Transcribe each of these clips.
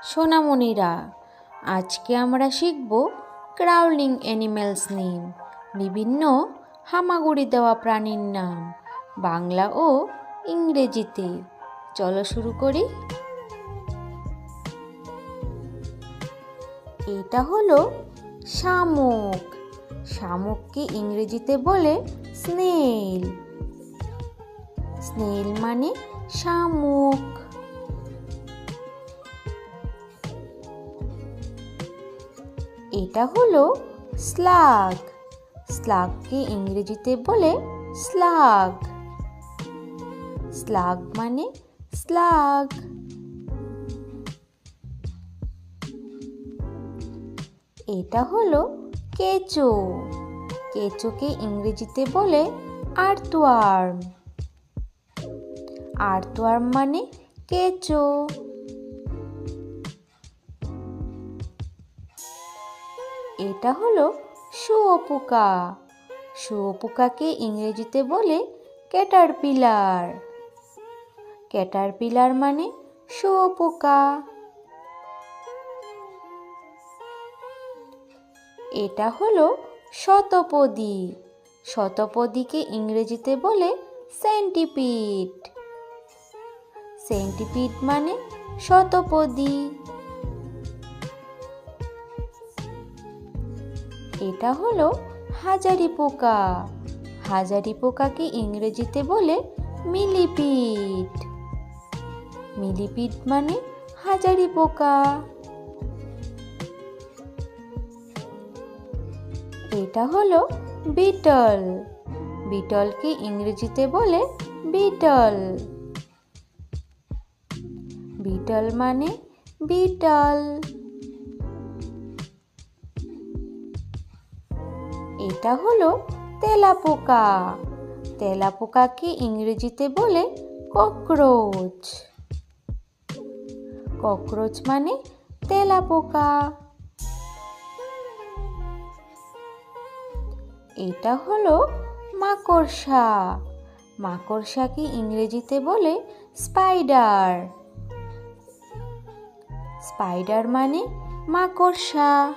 সোনামণিরা, আজকে আমরা শিখব ক্রাউলিং অ্যানিমেলস নেম, বিভিন্ন হামাগুড়ি দেওয়া প্রাণীর নাম, বাংলা ও ইংরেজিতে। চলো শুরু করি। এটা হলো শামুক। শামুককে ইংরেজিতে বলে স্নেইল। স্নেইল মানে শামুক। এটা হলো স্লাগ। স্লাগকে ইংরেজিতে বলে স্লাগ। স্লাগ মানে স্লাগ। এটা হলো কেঁচো। কেঁচোকে ইংরেজিতে বলে আর্থওয়ার্ম। আর্থওয়ার্ম মানে কেঁচো। এটা হলো শুঁয়োপোকা। শুঁয়োপোকাকে ইংরেজিতে বলে ক্যাটারপিলার। ক্যাটারপিলার মানে শুঁয়োপোকা। এটা হলো শতপদী। শতপদীকে ইংরেজিতে বলে সেন্টিপিড। সেন্টিপিড মানে শতপদী। এটা হলো হাজারি পোকা। হাজারি পোকাকে ইংরেজিতে বলে মিলিপিড। মিলিপিড মানে হাজারি পোকা। এটা হলো বিটল। বিটলকে ইংরেজিতে বলে বিটল। বিটল মানে বিটল। এটা হলো তেলাপোকা। তেলাপোকাকে ইংরেজিতে বলে ককরোচ। ককরোচ মানে তেলাপোকা। এটা হলো মাকড়সা। মাকড়সাকে ইংরেজিতে বলে স্পাইডার। স্পাইডার মানে মাকড়সা।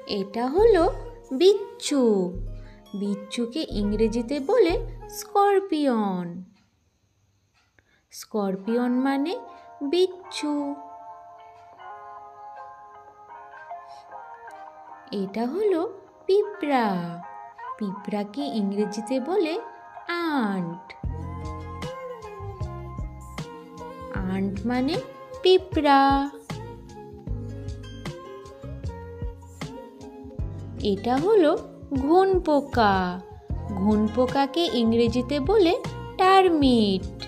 এটা হলো বিচ্ছু। বিচ্ছুকে ইংরেজিতে বলে স্করপিয়ন। স্করপিয়ন মানে বিচ্ছু। এটা হলো পিঁপড়া। পিঁপড়াকে ইংরেজিতে বলে আন্ট। আন্ট মানে পিঁপড়া। এটা হলো ঘুন পোকা। ঘুন পোকাকে ইংরেজিতে বলে টার্মিট।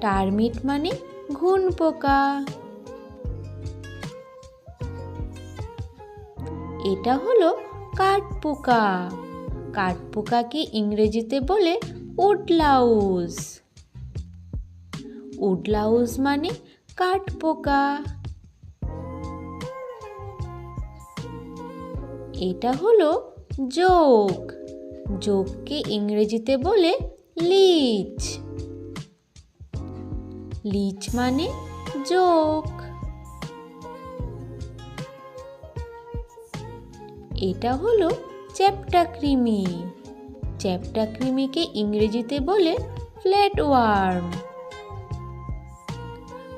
টার্মিট মানে ঘুন পোকা। এটা হলো কাঠপোকা। কাঠপোকাকে ইংরেজিতে বলে উডলাউজ। উডলাউজ মানে কাঠপোকা। এটা হলো জোক। জোককে ইংরেজিতে বলে লিচ। লিচ মানে জোক। এটা হলো চ্যাপ্টা কৃমি। চ্যাপ্টা কৃমিকে ইংরেজিতে বলে ফ্ল্যাটওয়ার্ম।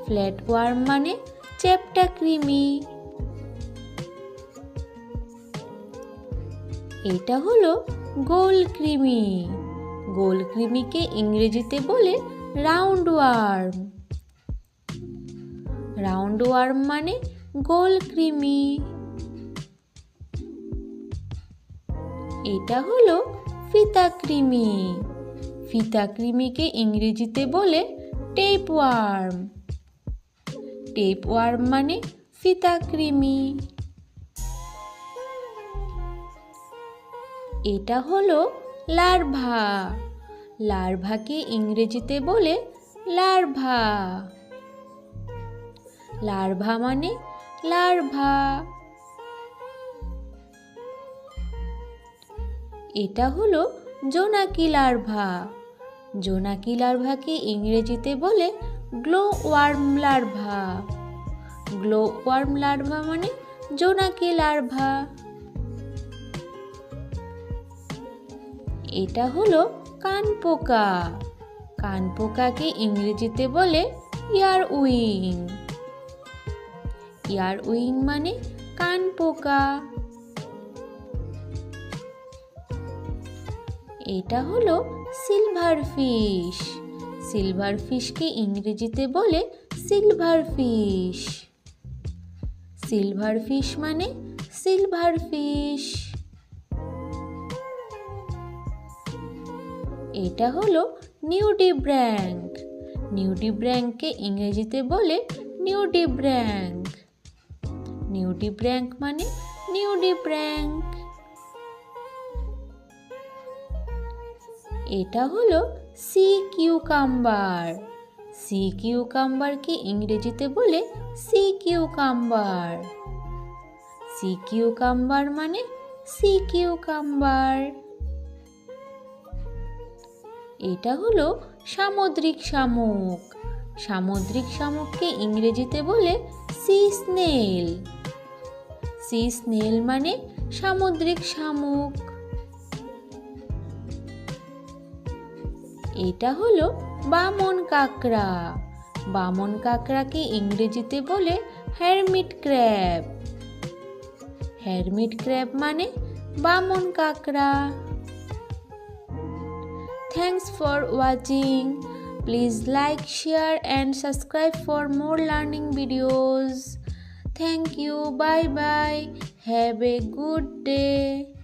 ফ্ল্যাটওয়ার্ম মানে চ্যাপ্টা কৃমি। এটা হলো গোলকৃমি। গোলকৃমিকে ইংরেজিতে বলে রাউন্ডওয়ার্ম। রাউন্ডওয়ার্ম মানে গোলকৃমি। এটা হলো ফিতাকৃমি। ফিতাকৃমিকে ইংরেজিতে বলে টেপওয়ার্ম। টেপওয়ার্ম মানে ফিতাকৃমি। এটা হলো লার্ভা। লার্ভাকে ইংরেজিতে বলে লার্ভা। লার্ভা মানে লার্ভা। এটা হলো জোনাকি লার্ভা। জোনাকি লার্ভাকে ইংরেজিতে বলে glow worm larva. Glow worm larva মানে জোনাকি লার্ভা। এটা হলো কানপোকা। কানপোকাকে ইংরেজিতে বলে ইয়ারউইং। ইয়ারউইং মানে কানপোকা। এটা হলো সিলভার ফিশ। সিলভার ফিশকে ইংরেজিতে বলে সিলভার ফিশ। সিলভার ফিশ মানে সিলভার ফিশ। এটা হলো নিউডিব্র্যাঙ্ক। নিউডিব্র্যাঙ্ককে ইংরেজিতে বলে নিউডিব্র্যাঙ্ক। নিউডিব্র্যাঙ্ক মানে নিউডিব্র্যাঙ্ক। এটা হলো সি কিউকাম্বার। সি কিউকাম্বারকে ইংরেজিতে বলে সি কিউকাম্বার। সি কিউকাম্বার মানে সি কিউকাম্বার। এটা হলো সামুদ্রিক শামুক। সামুদ্রিক শামুককে ইংরেজিতে বলে সি স্নেল। সি স্নেল মানে সামুদ্রিক শামুক। এটা হলো বামন কাঁকড়া। বামন কাঁকড়াকে ইংরেজিতে বলে হারমিট ক্র্যাব। হারমিট ক্র্যাব মানে বামন কাঁকড়া। Thanks for watching. Please like, share and subscribe for more learning videos. Thank you. Bye bye. Have a good day.